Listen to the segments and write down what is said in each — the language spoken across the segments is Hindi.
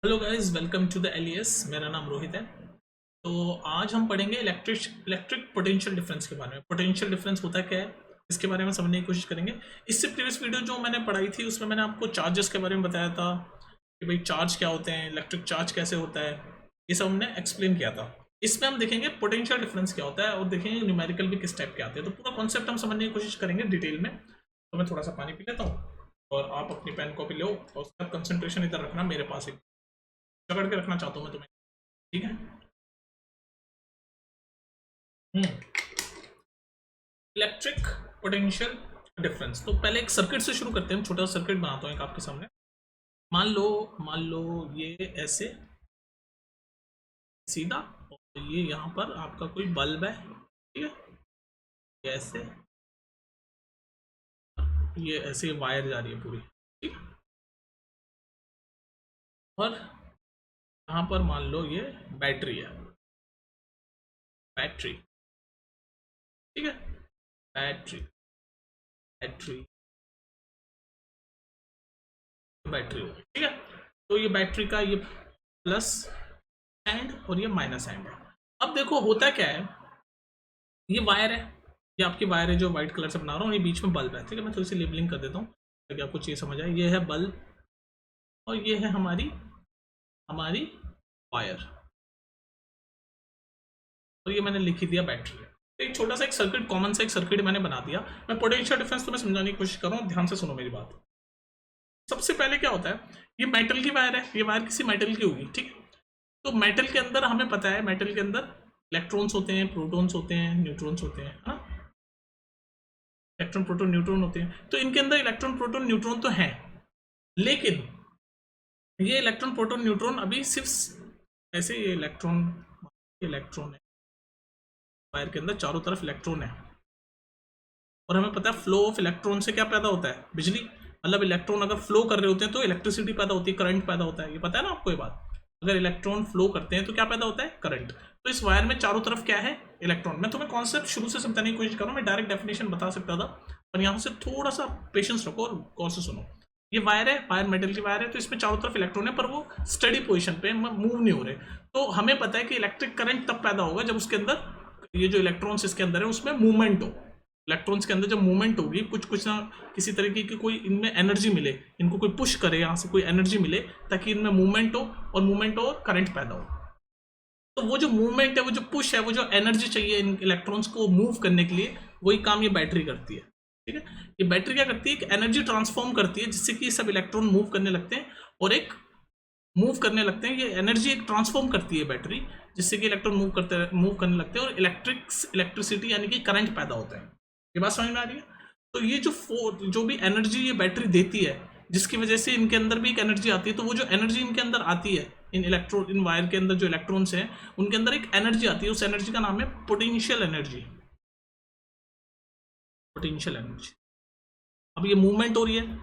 Hello guys, welcome to the Alias. मेरा नाम रोहित है। तो आज हम पढ़ेंगे इलेक्ट्रिक पोटेंशियल डिफरेंस के बारे में। पोटेंशियल डिफरेंस होता क्या है, इसके बारे में समझने की कोशिश करेंगे। इससे प्रीवियस वीडियो जो मैंने पढ़ाई थी उसमें मैंने आपको चार्जेस के बारे में बताया था कि भाई चार्ज क्या होते हैं, इलेक्ट्रिक चार्ज कैसे होता है, ये सब हमने एक्सप्लेन किया था। इसमें हम देखेंगे पोटेंशियल डिफरेंस क्या होता है और देखेंगे न्यूमेरिकल भी किस टाइप के आते हैं। तो पूरा कॉन्सेप्ट हम समझने की कोशिश करेंगे डिटेल में। तो मैं थोड़ा सा पानी पी लेता हूँ और आप अपनी पेन कॉपी लो और उसका कंसंट्रेशन इधर रखना, मेरे पास एक पकड़ के रखना चाहता हूँ मैं तुम्हें, ठीक है। Electric potential difference. तो पहले एक सर्किट से शुरू करते हैं। छोटा सा सर्किट बनाता हूँ एक आपके सामने। मान लो ये ऐसे सीधा, और ये यहाँ पर आपका कोई बल्ब है, ठीक है। ये ऐसे वायर जा रही है पूरी, ठीक है। और यहाँ पर मान लो ये बैटरी है, बैटरी, ठीक है। बैटरी बैटरी बैटरी होगी, ठीक है। तो ये बैटरी का ये प्लस एंड और ये माइनस एंड है। अब देखो होता क्या है, ये वायर है, ये आपकी वायर है जो व्हाइट कलर से बना रहा हूँ। ये बीच में बल्ब है, ठीक है। मैं थोड़ी सी लेबलिंग कर देता हूँ ताकि आपको चीज़ समझ आए। ये है बल्ब और ये है हमारी हमारी वायर, और ये मैंने लिख ही दिया बैटरी है। तो एक छोटा सा एक सर्किट, कॉमन सा एक सर्किट मैंने बना दिया। मैं पोटेंशियल डिफरेंस तुम्हें समझाने की कोशिश कर रहा हूँ, ध्यान से सुनो मेरी बात। सबसे पहले क्या होता है, ये मेटल की वायर है, ये वायर किसी मेटल की होगी, ठीक है। तो मेटल के अंदर हमें पता है, मेटल के अंदर इलेक्ट्रॉन्स होते हैं, प्रोटॉन्स होते हैं, न्यूट्रॉन्स होते हैं, है ना। इलेक्ट्रॉन प्रोटॉन न्यूट्रॉन होते हैं। तो इनके अंदर इलेक्ट्रॉन प्रोटॉन न्यूट्रॉन तो हैं, लेकिन ये इलेक्ट्रॉन प्रोटॉन न्यूट्रॉन अभी सिर्फ ऐसे, ये इलेक्ट्रॉन है, वायर के अंदर चारों तरफ इलेक्ट्रॉन है। और हमें पता है फ्लो ऑफ इलेक्ट्रॉन से क्या पैदा होता है, बिजली। मतलब इलेक्ट्रॉन अगर फ्लो कर रहे होते हैं तो इलेक्ट्रिसिटी पैदा होती है, करंट पैदा होता है, ये पता है ना आपको ये बात। अगर इलेक्ट्रॉन फ्लो करते हैं तो क्या पैदा होता है, करंट। तो इस वायर में चारों तरफ क्या है, इलेक्ट्रॉन। मैं तुम्हें कॉन्सेप्ट शुरू से समझाने की कोशिश कर रहा हूँ, मैं डायरेक्ट डेफिनेशन बता सकता था, पर यहाँ से थोड़ा सा पेशेंस रखो और गौर से सुनो। ये वायर है, वायर मेटल की वायर है, तो इसमें चारों तरफ इलेक्ट्रॉन है, पर वो स्टडी पोजिशन पे मूव नहीं हो रहे। तो हमें पता है कि इलेक्ट्रिक करंट तब पैदा होगा जब उसके अंदर ये जो इलेक्ट्रॉन्स इसके अंदर है उसमें मूवमेंट हो। इलेक्ट्रॉन्स के अंदर जब मूवमेंट होगी, कुछ कुछ ना किसी तरीके की कोई इनमें एनर्जी मिले, इनको कोई पुश करे, यहाँ से कोई एनर्जी मिले ताकि इनमें मूवमेंट हो, और मूवमेंट हो और करंट पैदा हो। तो वो जो मूवमेंट है, वो जो पुश है, वो जो एनर्जी चाहिए इन इलेक्ट्रॉन्स को मूव करने के लिए, वही काम ये बैटरी करती है, ठीक है। ये बैटरी क्या करती है, एक एनर्जी ट्रांसफॉर्म करती है जिससे कि सब इलेक्ट्रॉन मूव करने लगते हैं, और एक मूव करने लगते हैं। ये एनर्जी एक ट्रांसफॉर्म करती है बैटरी, जिससे कि इलेक्ट्रॉन मूव करने लगते हैं, और इलेक्ट्रिसिटी यानी कि करंट पैदा होता है। ये बात समझ में आ रही है। तो ये जो भी एनर्जी ये बैटरी देती है, जिसकी वजह से इनके अंदर भी एक एनर्जी आती है, तो वो जो एनर्जी इनके अंदर आती है, इन वायर के अंदर जो इलेक्ट्रॉन्स हैं उनके अंदर एक एनर्जी आती है, उस एनर्जी का नाम है पोटेंशियल एनर्जी। Potential energy. अब ये मूवमेंट हो रही है,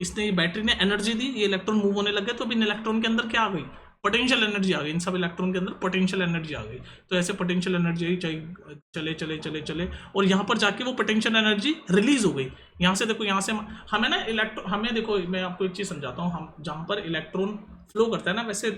इसने, ये बैटरी ने एनर्जी दी, ये इलेक्ट्रॉन मूव होने लग गए, तो अब इन इलेक्ट्रॉन के अंदर क्या आ गई, पोटेंशियल एनर्जी आ गई। इन सब इलेक्ट्रॉन के अंदर पोटेंशियल एनर्जी आ गई। तो ऐसे पोटेंशियल एनर्जी आई, चले चले चले चले, और यहाँ पर जाके वो पोटेंशियल एनर्जी रिलीज हो गई। यहाँ से देखो, यहाँ से हमें ना हमें देखो, मैं आपको एक चीज़ समझाता हूँ। हम जहाँ पर इलेक्ट्रॉन फ्लो करता है ना, वैसे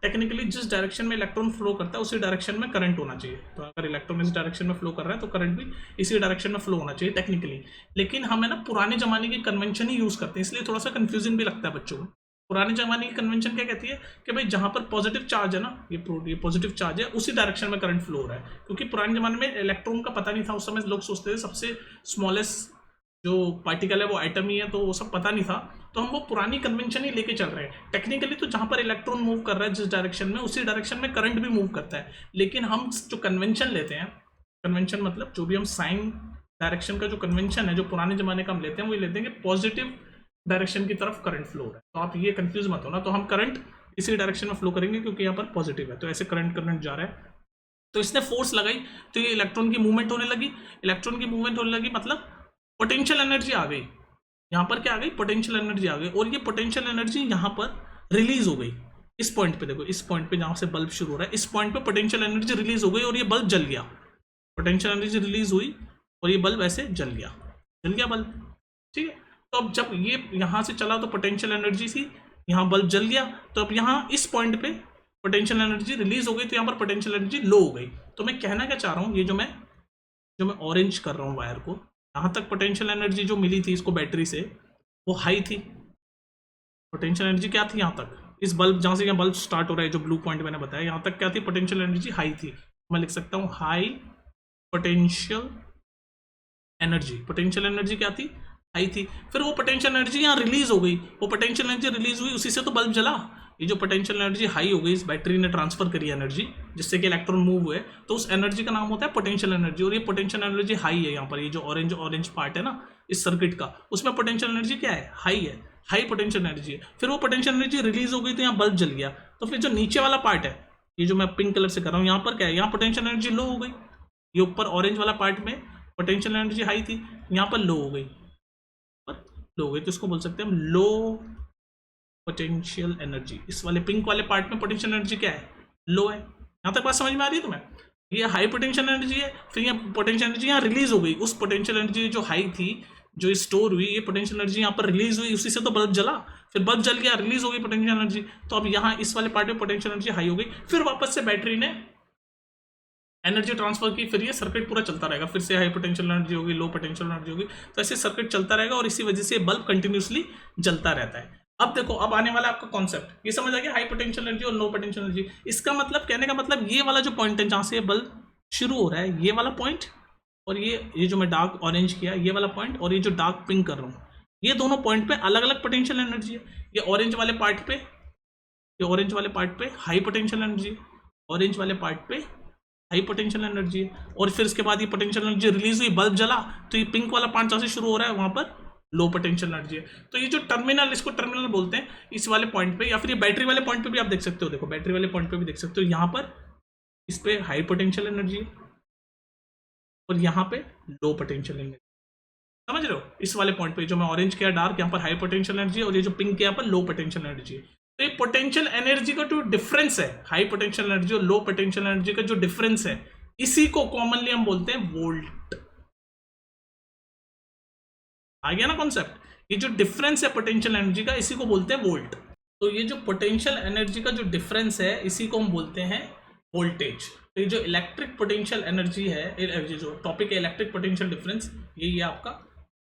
टेक्निकली जिस डायरेक्शन में इलेक्ट्रॉन फ्लो करता है उसी डायरेक्शन में करंट होना चाहिए। तो अगर इलेक्ट्रॉन इस डायरेक्शन में फ्लो कर रहा है तो करंट भी इसी डायरेक्शन में फ्लो होना चाहिए टेक्निकली। लेकिन हमें ना पुराने जमाने की कन्वेंशन ही यूज करते हैं, इसलिए थोड़ा सा कंफ्यूजन भी लगता है बच्चों को। पुराने जमाने की कन्वेंशन क्या कहती है कि भाई जहां पर पॉजिटिव चार्ज है ना, ये पॉजिटिव चार्ज है, उसी डायरेक्शन में करंट फ्लो हो रहा है। क्योंकि पुराने जमाने में इलेक्ट्रॉन का पता नहीं था, उस समय लोग सोचते थे सबसे स्मॉलेस्ट जो पार्टिकल है वो एटम ही है, तो वो सब पता नहीं था। तो हम वो पुरानी कन्वेंशन ही लेके चल रहे हैं। टेक्निकली तो जहां पर इलेक्ट्रॉन मूव कर रहा है जिस डायरेक्शन में, उसी डायरेक्शन में करंट भी मूव करता है। लेकिन हम जो कन्वेंशन लेते हैं, कन्वेंशन मतलब जो भी हम साइन डायरेक्शन का जो कन्वेंशन है, जो पुराने जमाने का हम लेते हैं, वो लेते हैं कि पॉजिटिव डायरेक्शन की तरफ करंट फ्लो हो रहा है। तो आप ये कंफ्यूज मत हो ना। तो हम करंट इसी डायरेक्शन में फ्लो करेंगे क्योंकि यहाँ पर पॉजिटिव है, तो ऐसे करंट जा रहा है। तो इसने फोर्स लगाई, तो ये इलेक्ट्रॉन की मूवमेंट होने लगी। इलेक्ट्रॉन की मूवमेंट होने लगी मतलब पोटेंशियल एनर्जी आ गई। यहाँ पर क्या आ गई, पोटेंशियल एनर्जी आ गई, और ये पोटेंशियल एनर्जी यहाँ पर रिलीज हो गई। इस पॉइंट पे देखो, इस पॉइंट पे जहाँ से बल्ब शुरू हो रहा है, इस पॉइंट पे पोटेंशियल एनर्जी रिलीज हो गई और ये बल्ब जल गया। पोटेंशियल एनर्जी रिलीज हुई और ये बल्ब ऐसे जल गया बल्ब, ठीक है। तो अब जब ये यहाँ से चला तो पोटेंशियल एनर्जी थी, यहाँ बल्ब जल गया, तो अब यहाँ इस पॉइंट पे पोटेंशियल एनर्जी रिलीज हो गई, तो यहाँ पर पोटेंशियल एनर्जी लो हो गई। तो मैं कहना क्या चाह रहा हूँ, ये जो मैं ऑरेंज कर रहा हूँ वायर को, यहाँ तक पोटेंशियल एनर्जी जो मिली थी इसको बैटरी से वो हाई थी। पोटेंशियल एनर्जी क्या थी यहाँ तक, इस बल्ब जहाँ से यहाँ बल्ब स्टार्ट हो रहा है, जो ब्लू पॉइंट मैंने बताया, यहाँ तक क्या थी, पोटेंशियल एनर्जी हाई थी। मैं लिख सकता हूँ high potential energy. Potential energy क्या थी, हाई थी। फिर वो पोटेंशियल एनर्जी यहाँ रिलीज हो गई, वो पोटेंशियल एनर्जी रिलीज हुई, उसी से तो बल्ब जला। ये जो पोटेंशियल एनर्जी हाई हो गई, इस बैटरी ने ट्रांसफर करी एनर्जी जिससे कि इलेक्ट्रॉन मूव हुए, तो उस एनर्जी का नाम होता है पोटेंशियल एनर्जी। और ये पोटेंशियल एनर्जी हाई है यहाँ पर, ये जो ऑरेंज पार्ट है ना इस सर्किट का, उसमें पोटेंशियल एनर्जी क्या है, हाई है, हाई पोटेंशियल एनर्जी है। फिर वो पोटेंशियल एनर्जी रिलीज हो गई तो यहाँ बल्ब जल गया। तो फिर जो नीचे वाला पार्ट है, ये जो मैं पिंक कलर से कर रहा हूँ, यहाँ पर क्या है, यहाँ पोटेंशियल एनर्जी लो हो गई। ये ऊपर ऑरेंज वाला पार्ट में पोटेंशियल एनर्जी हाई थी, यहाँ पर लो हो गई, लो हो गई, तो इसको बोल सकते हैं हम लो पोटेंशियल एनर्जी। इस वाले पिंक वाले पार्ट में पोटेंशियल एनर्जी क्या है, लो है। यहाँ तक बात समझ में आ रही है तुम्हें? ये हाई पोटेंशियल एनर्जी है, फिर ये पोटेंशियल एनर्जी यहाँ रिलीज हो गई, उस पोटेंशियल एनर्जी जो हाई थी, जो स्टोर हुई, ये पोटेंशियल एनर्जी यहाँ पर रिलीज हुई, उसी से तो बल्ब जला। फिर बल्ब जल गया, रिलीज हो गई पोटेंशियल एनर्जी, तो अब यहाँ इस वाले पार्ट में पोटेंशियल एनर्जी हाई हो गई। फिर वापस से बैटरी ने एनर्जी ट्रांसफर की, फिर ये सर्किट पूरा चलता रहेगा, फिर से हाई पोटेंशियल एनर्जी होगी, लो पोटेंशियल एनर्जी होगी, तो ऐसे सर्किट चलता रहेगा और इसी वजह से बल्ब कंटिन्यूसली जलता रहता है। अब देखो, अब आने वाला आपका कॉन्सेप्ट ये समझ आ गया, हाई पोटेंशियल एनर्जी और लो पोटेंशियल एनर्जी। इसका मतलब, कहने का मतलब, ये वाला जो पॉइंट है जहाँ से बल्ब शुरू हो रहा है, ये वाला पॉइंट, और ये जो मैं डार्क ऑरेंज किया ये वाला पॉइंट, और ये जो डार्क पिंक कर रहा हूँ, ये दोनों पॉइंट पे अलग अलग पोटेंशियल एनर्जी है। ये ऑरेंज वाले पार्ट पे, ये ऑरेंज वाले पार्ट पे हाई पोटेंशियल एनर्जी है, ऑरेंज वाले पार्ट पे हाई पोटेंशियल एनर्जी है। और फिर इसके बाद ये पोटेंशियल एनर्जी रिलीज हुई, बल्ब जला, तो ये पिंक वाला पार्ट जहाँ से शुरू हो रहा है वहाँ पर लो पोटेंशियल एनर्जी है। तो ये जो टर्मिनल, इसको टर्मिनल बोलते हैं, इस वाले पॉइंट पे, या फिर ये बैटरी वाले पॉइंट पे भी आप देख सकते हो। देखो बैटरी वाले पॉइंट पे भी देख सकते हो, यहाँ पर इस पे हाई पोटेंशियल एनर्जी है और यहाँ पे लो पोटेंशियल एनर्जी, समझ रहे हो? इस वाले पॉइंट पे जो मैं ऑरेंज किया डार्क, यहाँ पर हाई पोटेंशियल एनर्जी है, और ये जो पिंक किया यहाँ पर लो पोटेंशियल एनर्जी है। तो ये पोटेंशियल एनर्जी का जो डिफरेंस है, हाई पोटेंशियल एनर्जी और लो पोटेंशियल एनर्जी का जो डिफरेंस है, इसी को कॉमनली हम बोलते हैं वोल्ट। आ गया ना कॉन्सेप्ट? ये जो डिफरेंस है पोटेंशियल एनर्जी का, इसी को बोलते हैं वोल्ट। तो ये जो पोटेंशियल एनर्जी का जो डिफरेंस है, इसी को हम बोलते हैं वोल्टेज। तो ये जो इलेक्ट्रिक पोटेंशियल एनर्जी है, जो टॉपिक है इलेक्ट्रिक पोटेंशियल डिफरेंस, ये आपका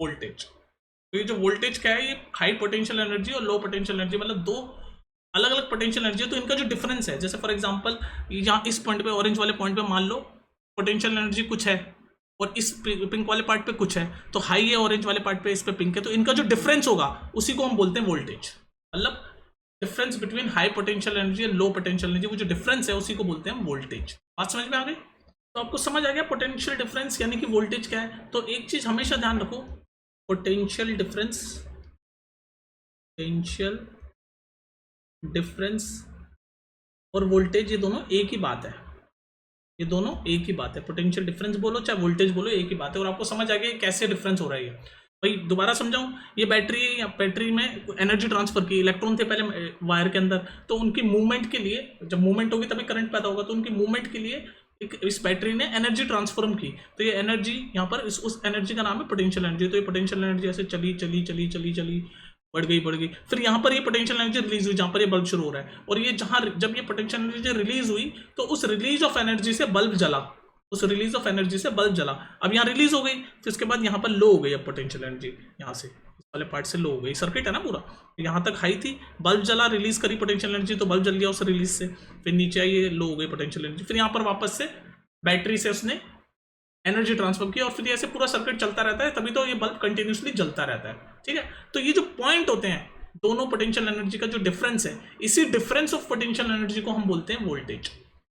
वोल्टेज। तो ये जो वोल्टेज क्या है, ये हाई पोटेंशियल एनर्जी और लो पोटेंशियल एनर्जी, मतलब दो अलग अलग पोटेंशियल एनर्जी है, तो इनका जो डिफरेंस है, जैसे फॉर एग्जांपल यहाँ इस पॉइंट पे, ऑरेंज वाले पॉइंट पे मान लो पोटेंशियल एनर्जी कुछ है और इस पिंक वाले पार्ट पे कुछ है, तो हाई है ऑरेंज वाले पार्ट पे, इस पे पिंक है, तो इनका जो डिफरेंस होगा उसी को हम बोलते हैं वोल्टेज। मतलब difference between high potential energy और लो पोटेंशियल एनर्जी, वो जो डिफरेंस है उसी को बोलते हैं वोल्टेज। बात समझ में आ गई? तो आपको समझ आ गया पोटेंशियल डिफरेंस यानी कि वोल्टेज क्या है। तो एक चीज हमेशा ध्यान रखो, पोटेंशियल डिफरेंस, पोटेंशियल डिफरेंस और वोल्टेज, ये दोनों एक ही बात है, ये दोनों एक ही बात है। पोटेंशियल डिफरेंस बोलो चाहे वोल्टेज बोलो, एक ही बात है। और आपको समझ आ गया कैसे डिफरेंस हो रहा है। भाई दोबारा समझाऊं, ये बैटरी में एनर्जी ट्रांसफर की, इलेक्ट्रॉन थे पहले वायर के अंदर, तो उनकी मूवमेंट के लिए, जब मूवमेंट होगी तभी करंट पैदा होगा, तो उनकी मूवमेंट के लिए इस बैटरी ने एनर्जी ट्रांसफॉर्म की, तो ये एनर्जी यहाँ पर उस एनर्जी का नाम है पोटेंशियल एनर्जी। तो ये पोटेंशियल एनर्जी ऐसे चली चली चली चली चली बढ़ गई, फिर यहाँ पर ये पोटेंशियल एनर्जी रिलीज हुई जहाँ पर ये बल्ब शुरू हो रहा है, और ये जहाँ जब ये पोटेंशियल एनर्जी रिलीज हुई तो उस रिलीज ऑफ एनर्जी से बल्ब जला, उस रिलीज ऑफ एनर्जी से बल्ब जला। अब यहाँ रिलीज हो गई, फिर उसके बाद यहाँ पर लो हो गई, अब पोटेंशियल एनर्जी यहाँ से इस वाले पार्ट से लो हो गई। सर्किट है ना पूरा, यहाँ तक हाई थी, बल्ब जला, रिलीज करी पोटेंशियल एनर्जी, तो बल्ब जल गया उस रिलीज से, फिर नीचे आई, ये लो हो गई पोटेंशियल एनर्जी, फिर यहाँ पर वापस से बैटरी से उसने एनर्जी ट्रांसफर की, और फिर ऐसे पूरा सर्किट चलता रहता है, तभी तो ये बल्ब कंटिन्यूसली जलता रहता है। ठीक है, तो ये जो पॉइंट होते हैं दोनों पोटेंशियल एनर्जी का जो डिफरेंस है, इसी डिफरेंस ऑफ पोटेंशियल एनर्जी को हम बोलते हैं वोल्टेज।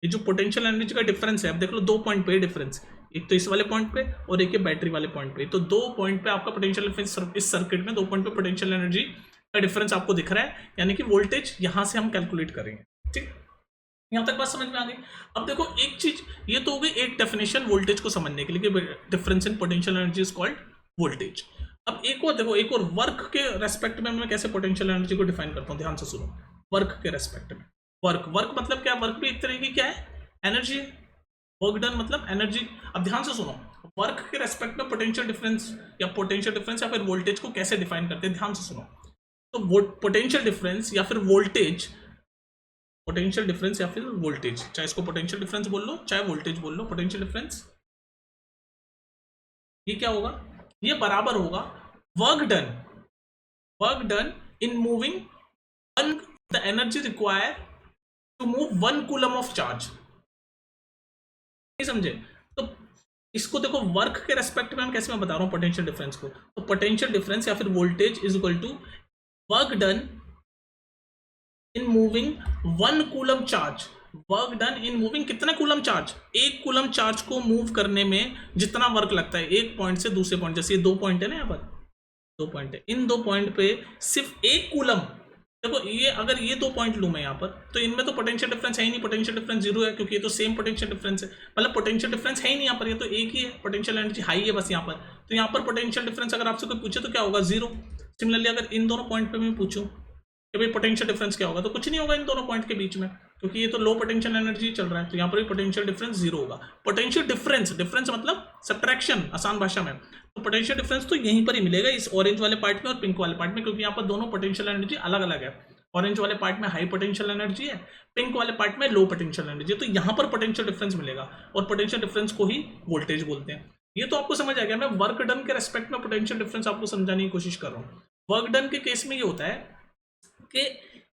ये जो पोटेंशियल एनर्जी का डिफरेंस है, अब देख लो दो पॉइंट पे डिफरेंस, एक तो इस वाले पॉइंट पे और एक बैटरी वाले पॉइंट पे, तो दो पॉइंट पे आपका पोटेंशियल डिफरेंस, इस सर्किट में दो पॉइंट पे पोटेंशियल एनर्जी का डिफरेंस आपको दिख रहा है, यानी कि वोल्टेज यहां से हम कैलकुलेट करेंगे। ठीक, यहां तक बात समझ में आ गई। अब देखो एक चीज, ये तो हो गई एक डेफिनेशन वोल्टेज को समझने के लिए, difference in potential energy is called voltage. अब एक और देखो, एक और वर्क के रेस्पेक्ट में मैं कैसे पोटेंशियल एनर्जी को डिफाइन करता हूं, ध्यान से सुनो। वर्क के रेस्पेक्ट में, वर्क मतलब क्या, वर्क भी एक तरह की क्या है, एनर्जी, वर्क डन मतलब एनर्जी। अब ध्यान से सुनो, वर्क के रेस्पेक्ट में पोटेंशियल डिफरेंस या फिर वोल्टेज को कैसे डिफाइन करते हैं, ध्यान से सुनो। तो वो पोटेंशियल डिफरेंस या फिर वोल्टेज, पोटेंशियल डिफरेंस या फिर वोल्टेज, चाहे इसको पोटेंशियल डिफरेंस बोल लो चाहे वोल्टेज बोल लो, पोटेंशियल डिफरेंस ये क्या होगा, ये बराबर होगा work done in moving one the energy require to move 1 coulomb of charge. नहीं समझे? तो इसको देखो वर्क के रेस्पेक्ट में हम कैसे मैं बता रहा हूं पोटेंशियल डिफरेंस को, तो पोटेंशियल डिफरेंस या फिर voltage is equal to work done in moving 1 coulomb charge. Work done in moving कितना कूलम चार्ज, 1 कूलम चार्ज को मूव करने में जितना वर्क लगता है एक पॉइंट से दूसरे पॉइंट, जैसे ये 2 पॉइंट है ना, यहाँ पर 2 पॉइंट है, इन 2 पॉइंट पे सिर्फ 1 कूलम, देखो ये अगर ये 2 पॉइंट लूं मैं यहाँ पर, तो इनमें तो पोटेंशियल डिफरेंस है ही नहीं, पोटेंशियल डिफरेंस 0 है क्योंकि ये तो सेम पोटेंशियल डिफरेंस है, मतलब पोटेंशियल डिफरेंस है ही नहीं यहाँ पर, ये तो एक ही है, पोटेंशियल एनर्जी हाई है बस यहाँ पर। तो यहाँ पर पोटेंशियल डिफरेंस अगर आपसे कोई पूछे तो क्या होगा, 0। सिमिलरली अगर इन दोनों पॉइंट पे मैं पूछूं कि भाई पोटेंशियल डिफरेंस क्या होगा, तो कुछ नहीं होगा इन दोनों पॉइंट के बीच में, क्योंकि ये तो लो पोटेंशियल एनर्जी चल रहा है, तो यहाँ पर भी पोटेंशियल डिफरेंस 0 होगा। पोटेंशियल डिफरेंस मतलब सब्ट्रैक्शन आसान भाषा में, तो पोटेंशियल डिफरेंस तो यहीं पर ही मिलेगा इस ऑरेंज वाले पार्ट में और पिंक वाले पार्ट में, क्योंकि यहाँ पर दोनों पोटेंशियल एनर्जी अलग अलग है। ऑरेंज वाले पार्ट में हाई पोटेंशियल एनर्जी है, पिंक वाले पार्ट में लो पोटेंशियल एनर्जी है, तो यहाँ पर पोटेंशियल डिफरेंस मिलेगा और पोटेंशियल डिफरेंस को ही वोल्टेज बोलते हैं। ये तो आपको समझ आ गया, मैं वर्क डन के रेस्पेक्ट में पोटेंशियल डिफरेंस आपको समझाने की कोशिश कर रहा हूँ। वर्क डन के केस में ये होता है कि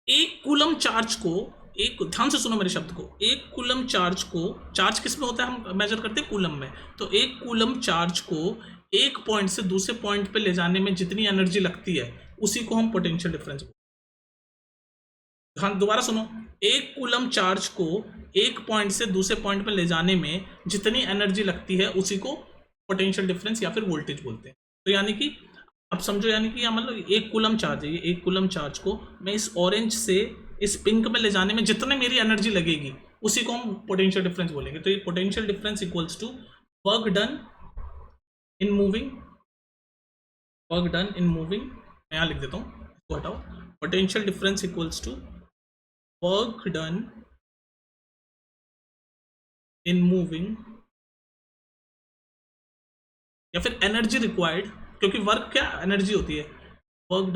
1 कूलम चार्ज को, एक ध्यान से सुनो मेरे शब्द को, 1 कूलम चार्ज को, चार्ज किस में होता है, हम मेजर करते हैं कूलम में, तो 1 कूलम चार्ज को एक पॉइंट से दूसरे पॉइंट पे ले जाने में जितनी एनर्जी लगती है उसी को हम पोटेंशियल डिफरेंस बोलते हैं। हाँ दोबारा सुनो, 1 कूलम चार्ज को एक पॉइंट से दूसरे पॉइंट पे ले जाने में जितनी एनर्जी लगती है उसी को पोटेंशियल डिफरेंस या फिर वोल्टेज बोलते हैं। तो यानी कि अब समझो, यानी कि मतलब 1 कूलम चार्ज है, ये 1 कूलम चार्ज को मैं इस ऑरेंज से इस पिंक में ले जाने में जितने मेरी एनर्जी लगेगी उसी को हम पोटेंशियल डिफरेंस बोलेंगे। तो ये potential difference equals to work done in moving, work done in moving, मैं यहाँ लिख देता हूँ, इसको हटाओ, potential difference equals to work done in moving या फिर एनर्जी रिक्वायर्ड, क्योंकि वर्क क्या एनर्जी होती है, वर्क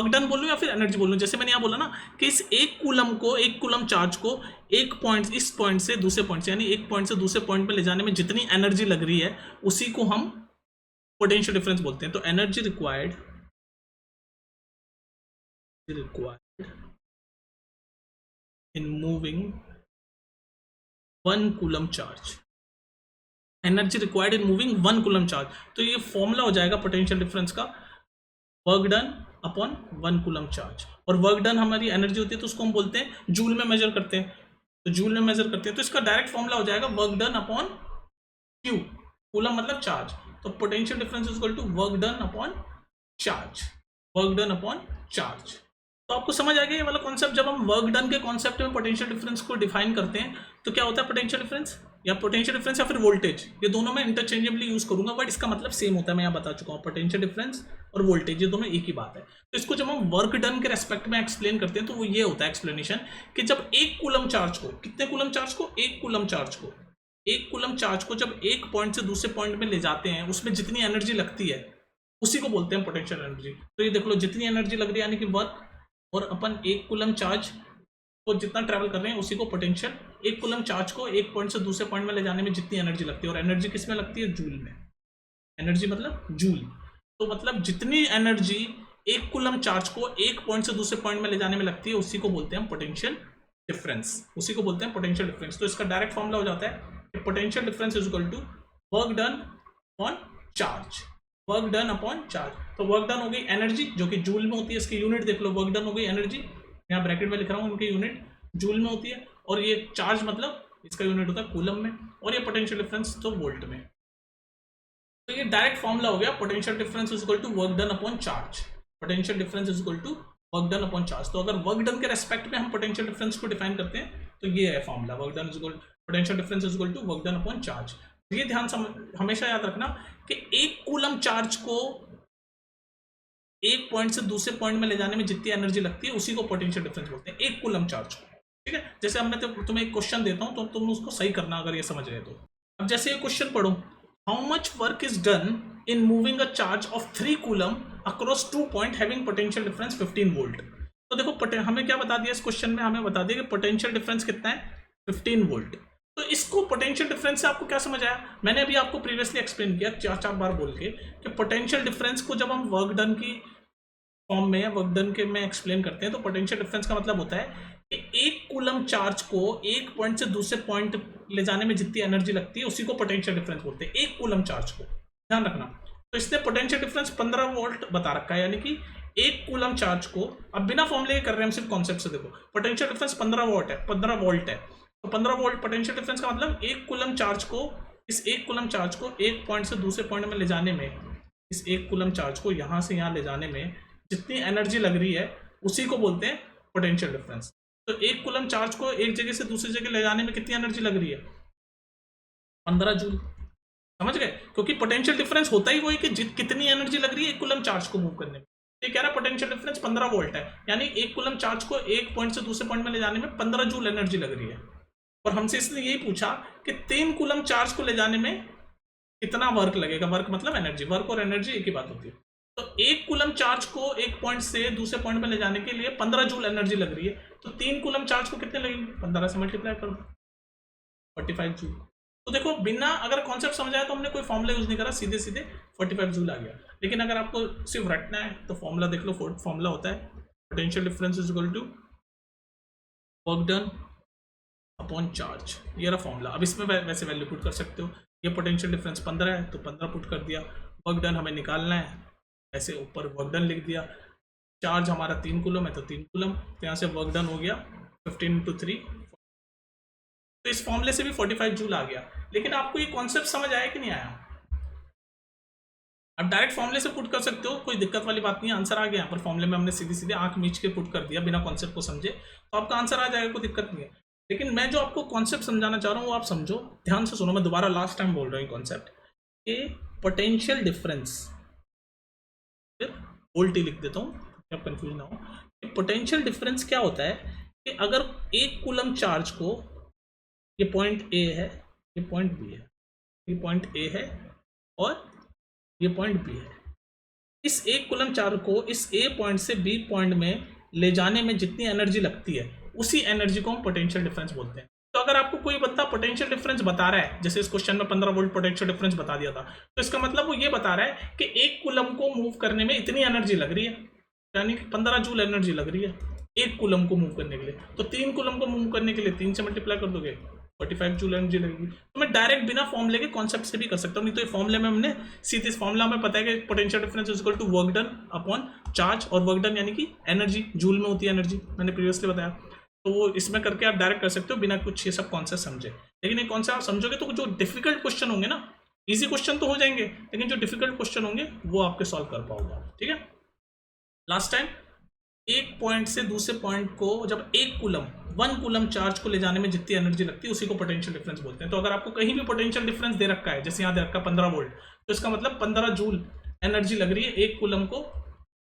डन बोल लूं या फिर एनर्जी बोल लूं, जैसे मैंने यहाँ बोला ना कि इस 1 कूलम को, 1 कूलम चार्ज को एक पॉइंट, इस पॉइंट से दूसरे पॉइंट से, यानी एक पॉइंट से दूसरे पॉइंट पे ले जाने में जितनी एनर्जी लग रही है उसी को हम पोटेंशियल डिफरेंस बोलते हैं। तो energy required in moving 1 coulomb charge, energy required in moving 1 coulomb charge, तो ये फॉर्मूला हो जाएगा पोटेंशियल डिफरेंस का, work done upon 1 coulomb charge. और वर्क डन हमारी एनर्जी होती है तो उसको हम बोलते हैं जूल में मेजर करते हैं, तो जूल में मेजर करते हैं, तो इसका डायरेक्ट फॉर्मूला हो जाएगा work done upon Q, coulomb मतलब चार्ज, तो potential difference is equal to work done upon charge, work done upon charge. तो आपको समझ आ गया ये वाला कॉन्सेप्ट। जब हम वर्क डन के कॉन्सेप्ट में पोटेंशियल डिफरेंस को डिफाइन करते हैं तो क्या होता है, पोटेंशियल डिफरेंस या फिर वोल्टेज, ये दोनों मैं इंटरचेंजेबली यूज करूंगा, बट इसका मतलब सेम होता है, मैं यहाँ बता चुका हूँ, पोटेंशियल डिफरेंस और वोल्टेज ये दोनों एक ही बात है। तो इसको जब हम वर्क डन के रेस्पेक्ट में एक्सप्लेन करते हैं तो वो ये होता है एक्सप्लेनेशन कि जब 1 कूलम चार्ज को, कितने कूलम चार्ज को, 1 कूलम चार्ज को, 1 कूलम चार्ज को जब एक पॉइंट से दूसरे पॉइंट में ले जाते हैं उसमें जितनी एनर्जी लगती है उसी को बोलते हैं पोटेंशियल एनर्जी। तो ये देख लो, जितनी एनर्जी लग रही है यानी कि वर्क, और अपन 1 कूलम चार्ज को जितना ट्रैवल कर रहे हैं उसी को पोटेंशियल, 1 कूलम चार्ज को एक पॉइंट से दूसरे पॉइंट में ले जाने में जितनी एनर्जी लगती है, और एनर्जी किस में लगती है, जूल में, एनर्जी मतलब जूल। तो मतलब जितनी एनर्जी 1 कूलम चार्ज को एक पॉइंट से दूसरे पॉइंट में ले जाने में लगती है उसी को बोलते हैं पोटेंशियल डिफरेंस, उसी को बोलते हैं पोटेंशियल डिफरेंस। तो इसका डायरेक्ट फॉर्मूला हो जाता है potential difference is equal to work done upon charge, work done upon charge. तो वर्क डन हो गई एनर्जी जो कि जूल में होती है, इसकी यूनिट देख लो, वर्क डन हो गई एनर्जी, यहाँ ब्रैकेट में लिख रहा हूँ, उनकी यूनिट जूल में होती है, और ये चार्ज मतलब इसका यूनिट होता है कूलम में, और ये पोटेंशियल डिफरेंस तो वोल्ट में। तो ये डायरेक्ट फॉर्मूला हो गया, potential difference is equal to work done upon charge, potential difference is equal to work done upon charge. तो अगर वर्क डन के रेस्पेक्ट में हम पोटेंशियल डिफरेंस को डिफाइन करते हैं तो ये है formula, work done is equal, potential difference is equal to work done upon charge. ये ध्यान हमेशा याद रखना कि 1 कूलम चार्ज को एक पॉइंट से दूसरे पॉइंट में ले जाने में जितनी एनर्जी लगती है उसी को पोटेंशियल डिफरेंस बोलते हैं, 1 कूलम चार्ज को। ठीक है, जैसे अब मैं तुम्हें एक क्वेश्चन देता हूं तो तुम उसको सही करना अगर ये समझ रहे तो। अब जैसे ये क्वेश्चन पढ़ो, how much work is done in moving a charge of 3 coulomb across 2 point having potential difference 15 volt. तो देखो हमें क्या बता दिया इस क्वेश्चन में, हमें बता दिया कि पोटेंशियल डिफरेंस कितना है 15 वोल्ट। तो इसको पोटेंशियल डिफरेंस से आपको क्या समझ आया, मैंने अभी आपको प्रीवियसली एक्सप्लेन किया 4 बार बोल के कि पोटेंशियल डिफरेंस को जब हम वर्क डन की फॉर्म में या वर्क डन के में एक्सप्लेन करते हैं तो पोटेंशियल डिफरेंस का मतलब होता है कि एक कूलम चार्ज को एक पॉइंट से दूसरे पॉइंट ले जाने में जितनी एनर्जी लगती है उसी को पोटेंशियल डिफरेंस बोलते हैं, एक कूलम चार्ज को, ध्यान रखना। तो इसने पोटेंशियल डिफरेंस 15 वोल्ट बता रखा है, यानी कि एक कूलम चार्ज को, अब बिना फॉर्मूले कर रहे हैं हम, सिर्फ कॉन्सेप्ट से देखो, पोटेंशियल डिफरेंस 15 वोल्ट है, 15 वोल्ट है, तो 15 वोल्ट पोटेंशियल डिफरेंस का मतलब एक कूलम चार्ज को, इस एक कूलम चार्ज को एक पॉइंट से दूसरे पॉइंट में ले जाने में, इस एक कूलम चार्ज को यहां से यहां ले जाने में जितनी एनर्जी लग रही है उसी को बोलते हैं पोटेंशियल डिफरेंस। तो एक कूलम चार्ज को एक जगह से दूसरी जगह ले जाने में कितनी एनर्जी लग रही है, 15 जूल, समझ गए? क्योंकि पोटेंशियल डिफरेंस होता ही वही कि कितनी एनर्जी लग रही है एक कूलम चार्ज को मूव करने में। ये कह रहा है पोटेंशियल डिफरेंस 15 वोल्ट है, यानी एक कूलम चार्ज को एक पॉइंट से दूसरे पॉइंट में ले जाने में 15 जूल एनर्जी लग रही है। और हमसे इसने यही पूछा कि 3 कूलम चार्ज को ले जाने में कितना वर्क लगेगा, वर्क मतलब एनर्जी, वर्क और एनर्जी एक ही बात होती है। तो एक कूलम चार्ज को एक पॉइंट से दूसरे पॉइंट में ले जाने के लिए 15 जूल एनर्जी लग रही है, तो 3 कूलम चार्ज को कितने लगेंगे, 15 से मल्टीप्लाई कर दो, 45 जूल। तो देखो बिना अगर कॉन्सेप्ट समझ आया तो हमने कोई फॉर्मूला यूज नहीं करा, सीधे सीधे 45 जूल आ गया। लेकिन अगर आपको सिर्फ रटना है तो फॉर्मूला देख लो, फॉर्मूला होता है potential difference is equal to work done upon charge, ये रहा फॉर्मूला। अब इसमें वैसे वैल्यू पुट कर सकते हो, ये पोटेंशियल डिफरेंस 15 है तो 15 पुट कर दिया, वर्क डन हमें निकालना है, ऐसे ऊपर वर्क डन लिख दिया, चार्ज हमारा 3 कूलम है तो 3 कूलम, तो यहाँ से वर्क डन हो गया 15 × 3, तो इस फॉर्मूले से भी 45 जूल आ गया। लेकिन आपको ये कॉन्सेप्ट समझ आया कि नहीं आया? अब डायरेक्ट फॉर्मूले से पुट कर सकते हो, कोई दिक्कत वाली बात नहीं है, आंसर आ गया। यहाँ पर फॉर्मूले में हमने सीधी सीधे आंख मीच के पुट कर दिया बिना कॉन्सेप्ट को समझे, तो आपका आंसर आ जाएगा, कोई दिक्कत नहीं है। लेकिन मैं जो आपको कॉन्सेप्ट समझाना चाह रहा हूँ वो आप समझो, ध्यान से सुनो, मैं दोबारा लास्ट टाइम बोल रहा हूँ कॉन्सेप्ट, कि पोटेंशियल डिफरेंस, फिर वोल्ट ही लिख देता हूँ अब कंफ्यूज ना हो, कि पोटेंशियल डिफरेंस क्या होता है कि अगर एक कूलम चार्ज को, ये पॉइंट ए है, ये पॉइंट बी है, ये पॉइंट ए है और ये पॉइंट बी है, इस एक कूलम चार्ज को इस ए पॉइंट से बी पॉइंट में ले जाने में जितनी एनर्जी लगती है उसी एनर्जी को हम पोटेंशियल डिफरेंस बोलते हैं। तो अगर आपको कोई बंदा पोटेंशियल डिफरेंस बता रहा है, जैसे इस क्वेश्चन में 15 वोल्ट पोटेंशियल डिफरेंस बता दिया था, तो इसका मतलब वो ये बता रहा है कि एक कूलम को मूव करने में इतनी एनर्जी लग रही है, यानी कि 15 जूल एनर्जी लग रही है एक कूलम को मूव करने के लिए। तो 3 कूलम को मूव करने के लिए 3 से मल्टीप्लाई कर दोगे, 45 जूल एनर्जी लगेगी। तो मैं डायरेक्ट बिना फॉर्मूले के कॉन्सेप्ट से भी कर सकता हूँ, नहीं तो ये फॉर्मूले में हमने सीधे फॉर्मूला में पता है कि potential difference is equal to work done upon charge, और वर्क डन यानी कि एनर्जी, जूल में होती है एनर्जी, मैंने प्रीवियसली बताया। तो वो इसमें करके आप डायरेक्ट कर सकते हो बिना कुछ ये सब कॉन्सेप्ट समझे। लेकिन ये कॉन्सेप्ट आप समझोगे तो जो डिफिकल्ट क्वेश्चन होंगे ना, इजी क्वेश्चन तो हो जाएंगे, लेकिन जो डिफिकल्ट क्वेश्चन होंगे वो आपके सॉल्व कर पाओगे, ठीक है। लास्ट टाइम एक पॉइंट से दूसरे पॉइंट को जब एक कूलम, 1 कूलम चार्ज को ले जाने में जितनी एनर्जी लगती है उसी को पोटेंशियल डिफरेंस बोलते हैं। तो अगर आपको कहीं भी पोटेंशियल डिफरेंस दे रखा है, जैसे यहाँ दे रखा है 15 वोल्ट, तो इसका मतलब 15 जूल एनर्जी लग रही है एक कूलम को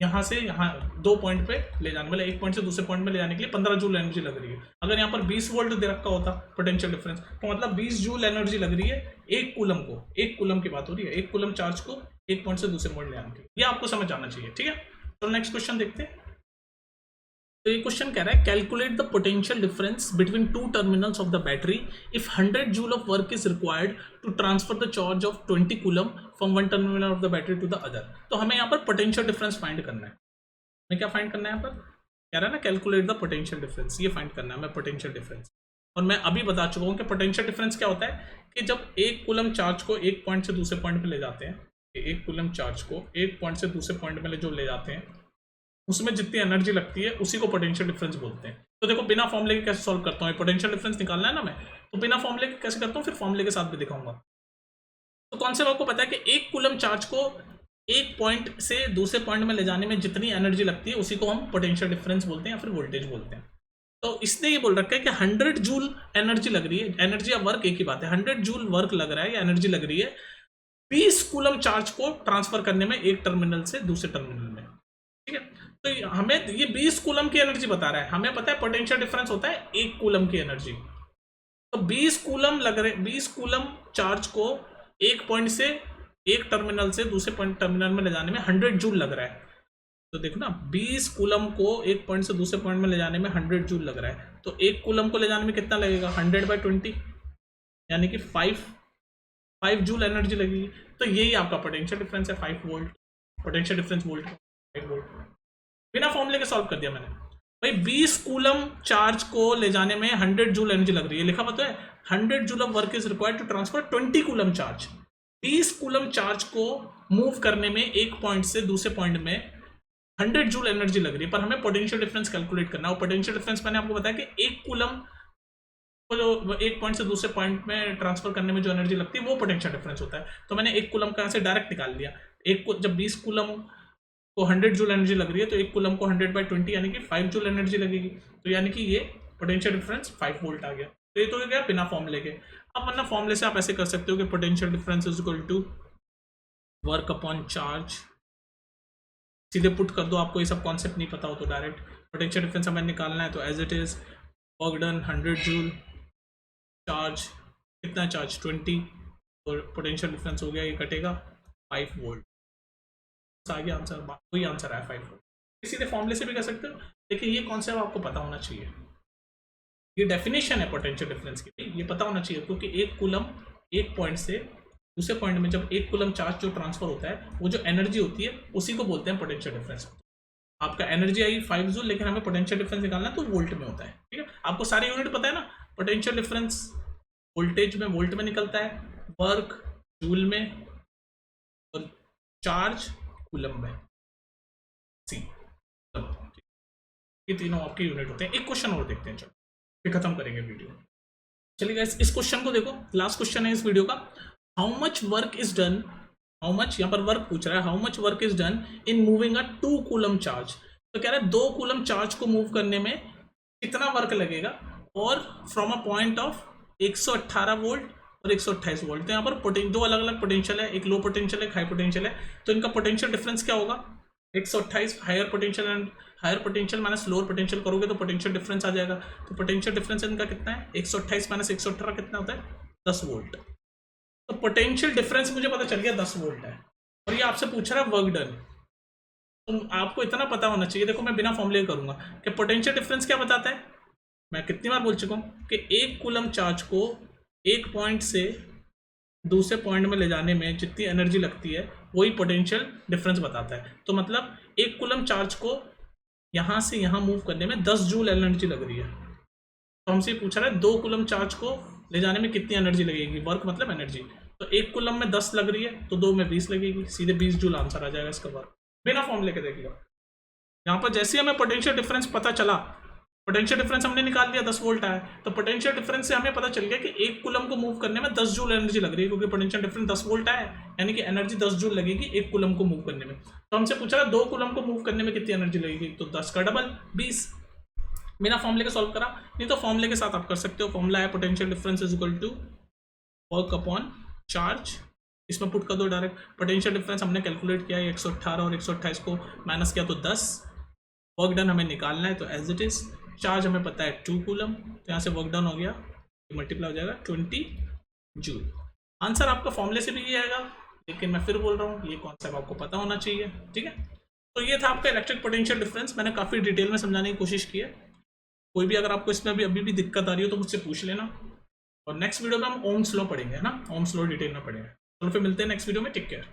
यहाँ से यहाँ 2 पॉइंट पे ले जाने, मतलब एक पॉइंट से दूसरे पॉइंट में ले जाने के लिए 15 जूल एनर्जी लग रही है। अगर यहाँ पर 20 वोल्ट दे रखा होता पोटेंशियल डिफरेंस, तो मतलब 20 जूल एनर्जी लग रही है एक कूलम को, एक कूलम की बात हो रही है, एक कूलम चार्ज को एक पॉइंट से दूसरे पॉइंट ले आने के लिए। ये आपको समझ आना चाहिए, ठीक है। तो नेक्स्ट क्वेश्चन देखते हैं। तो ये क्वेश्चन कह रहा है calculate the potential difference between 2 terminals of the battery if 100 joule of work is required to transfer the charge of 20 coulomb from one terminal of the battery to the other. तो हमें यहाँ पर पोटेंशियल डिफरेंस फाइंड करना है। हमें क्या फाइंड करना है यहाँ पर, कह रहा है ना कैलकुलेट द पोटेंशियल डिफरेंस, ये फाइंड करना है हमें पोटेंशियल डिफरेंस। और मैं अभी बता चुका हूँ कि पोटेंशियल डिफरेंस क्या होता है कि जब एक कूलम चार्ज को एक पॉइंट से दूसरे पॉइंट पे ले जाते हैं, एक कूलम चार्ज को एक पॉइंट से दूसरे पॉइंट में जो ले जाते हैं उसमें जितनी एनर्जी लगती है उसी को पोटेंशियल डिफरेंस बोलते हैं। तो देखो बिना फॉर्मूले के कैसे सॉल्व करता हूँ, पोटेंशियल डिफरेंस निकालना है ना मैं, तो बिना फॉर्मूले के कैसे करता हूँ फिर फॉर्मूले के साथ भी दिखाऊंगा। तो कॉन्सेप्ट आपको पता है कि एक कूलम चार्ज को एक पॉइंट से दूसरे पॉइंट में ले जाने में जितनी एनर्जी लगती है उसी को हम पोटेंशियल डिफरेंस बोलते हैं या फिर वोल्टेज बोलते हैं। तो इसने ये बोल रखा है कि 100 जूल एनर्जी लग रही है, एनर्जी या वर्क एक ही बात है, 100 जूल वर्क लग रहा है या एनर्जी लग रही है 20 कूलम चार्ज को ट्रांसफर करने में एक टर्मिनल से दूसरे टर्मिनल में, ठीक है। तो हमें ये 20 कूलम की एनर्जी बता रहा है, हमें पता है पोटेंशियल डिफरेंस होता है 1 कूलम की एनर्जी। तो 20 कूलम लग रहे, 20 कूलम चार्ज को एक पॉइंट से एक टर्मिनल से दूसरे पॉइंट टर्मिनल में ले जाने में 100 जूल लग रहा है। तो देखो ना 20 कूलम को एक पॉइंट से दूसरे पॉइंट में ले जाने में 100 जूल लग रहा है, तो एक कूलम को ले जाने में कितना लगेगा 100/20, यानी कि 5 जूल एनर्जी लगेगी। तो यही आपका पोटेंशियल डिफरेंस है 5 volt, potential difference volt 5 volt. बिना फॉर्मूले के सॉल्व कर दिया मैंने भाई। 20 कूलम चार्ज को ले जाने में 100 जूल एनर्जी लग रही है, लिखा हुआ है 100 joule of work is required to transfer 20 coulomb charge. 20 coulomb charge को मूव करने में एक पॉइंट से दूसरे पॉइंट में 100 जूल एनर्जी लग रही है, पर हमें पोटेंशियल डिफरेंस कैलकुलेट करना है। और पोटेंशियल डिफरेंस मैंने आपको बताया कि एक कूलम को जो एक पॉइंट से दूसरे पॉइंट में ट्रांसफर करने में जो एनर्जी लगती है वो पोटेंशियल डिफरेंस होता है। तो मैंने एक कूलम का यहाँ से डायरेक्ट निकाल लिया। एक को जब 20 कूलम को 100 जूल एनर्जी लग रही है तो एक कूलम को 100/20 यानी कि 5 जूल एनर्जी लगेगी। तो यानी कि ये पोटेंशियल डिफरेंस 5 वोल्ट आ गया। तो ये तो हो गया बिना फॉर्मूले के। अब वरना फॉर्मूले से आप ऐसे कर सकते हो कि potential difference is equal to work upon charge, सीधे पुट कर दो। आपको ये सब कॉन्सेप्ट नहीं पता हो तो डायरेक्ट पोटेंशियल डिफरेंस हमें निकालना है, तो as it is work done 100 joule, charge कितना चार्ज 20, और पोटेंशियल डिफरेंस हो गया ये कटेगा 5 वोल्ट। आ गया आंसर, वही आंसर आया 5 वोल्ट। सीधे फॉर्मूले से भी कर सकते हो, लेकिन ये कॉन्सेप्ट आपको पता होना चाहिए। ये डेफिनेशन है पोटेंशियल डिफरेंस की, ये पता होना चाहिए, क्योंकि एक कूलम एक पॉइंट से दूसरे पॉइंट में जब एक कूलम चार्ज जो ट्रांसफर होता है वो जो एनर्जी होती है उसी को बोलते हैं पोटेंशियल डिफरेंस। आपका एनर्जी आई 5 जूल, लेकिन हमें पोटेंशियल डिफरेंस निकालना है तो वोल्ट में होता है। ठीक है, आपको सारे यूनिट पता है ना। पोटेंशियल डिफरेंस वोल्टेज में वोल्ट में निकलता है, वर्क जूल में, और चार्ज कूलम में। सी ये तीनों आपके यूनिट होते हैं। एक क्वेश्चन और देखते हैं, चलो फिर खत्म करेंगे वीडियो। चलिए गाइस, इस क्वेश्चन को देखो, लास्ट क्वेश्चन है इस वीडियो का। How much work is done, how much, यहाँ पर वर्क पूछ रहा है, how much work is done in moving a 2 coulomb charge. तो कह रहा है 2 कूलम चार्ज को मूव करने में कितना वर्क लगेगा, और from a point of 118 volt और 128 वोल्ट। तो यहाँ पर दो अलग अलग पोटेंशियल है, एक लो पोटेंशियल है, एक हाई पोटेंशियल है। तो इनका पोटेंशियल डिफरेंस क्या होगा, 128 higher potential and higher potential minus lower potential करोगे तो पोटेंशियल डिफरेंस आ जाएगा। तो पोटेंशियल डिफरेंस इनका कितना है, 128 माइनस 118 कितना होता है 10 वोल्ट। तो पोटेंशियल डिफरेंस मुझे पता चल गया 10 वोल्ट है, और ये आपसे पूछ रहा है वर्क डन। तो आपको इतना पता होना चाहिए, देखो मैं बिना फॉर्मूले करूंगा कि पोटेंशियल डिफरेंस क्या बताता है। मैं कितनी बार बोल चुका हूँ कि एक कूलम चार्ज को एक पॉइंट से दूसरे पॉइंट में ले जाने में जितनी एनर्जी लगती है वही पोटेंशियल डिफरेंस बताता है। तो मतलब एक कूलम चार्ज को यहाँ से यहाँ मूव करने में 10 जूल एनर्जी लग रही है। तो हमसे पूछा रहा है 2 कूलम चार्ज को ले जाने में कितनी एनर्जी लगेगी, वर्क मतलब एनर्जी। तो एक कूलम में 10 लग रही है तो 2 में 20 लगेगी, सीधे 20 जूल आंसर आ जाएगा इसका वर्क, बिना फॉर्मूले के। देखिएगा यहाँ पर जैसे ही हमें पोटेंशियल डिफरेंस पता चला, पोटेंशियल डिफरेंस हमने निकाल दिया 10 वोल्ट आया, तो पोटेंशियल डिफरेंस से हमें पता चल गया कि एक कूलम को मूव करने में 10 जूल एनर्जी लग रही है, क्योंकि पोटेंशियल डिफरेंस 10 वोल्ट आया, यानी कि एनर्जी 10 जूल लगेगी एक कूलम को मूव करने में। तो हमसे पूछा 2 कूलम को मूव करने में कितनी एनर्जी लगेगी, तो 10 का डबल 20। बिना फॉर्मूले के सॉल्व करा, नहीं तो फॉर्मूले के साथ आप कर सकते हो। फॉर्मूला है potential difference is equal to work upon charge, इसमें पुट कर दो डायरेक्ट। पोटेंशियल डिफरेंस हमने कैलकुलेट किया है 118 और 128 को माइनस किया तो 10, वर्क डन हमें निकालना है तो एज इट इज। चार्ज हमें पता है 2 कूलम, तो यहाँ से वर्क डन हो गया, मल्टीप्लाई हो जाएगा 20 जूल। आंसर आपका फॉर्मूले से भी ये आएगा, लेकिन मैं फिर बोल रहा हूँ ये कॉन्सेप्ट आपको पता होना चाहिए। ठीक है, तो ये था आपका इलेक्ट्रिक पोटेंशियल डिफरेंस। मैंने काफ़ी डिटेल में समझाने की कोशिश की है। कोई भी अगर आपको इसमें अभी भी दिक्कत आ रही हो तो मुझसे पूछ लेना, और नेक्स्ट वीडियो में हम ओम्स लॉ पढ़ेंगे, है ना, ओम्स लॉ डिटेल में पढ़ेंगे। तो फिर मिलते हैं नेक्स्ट वीडियो में, टेक केयर।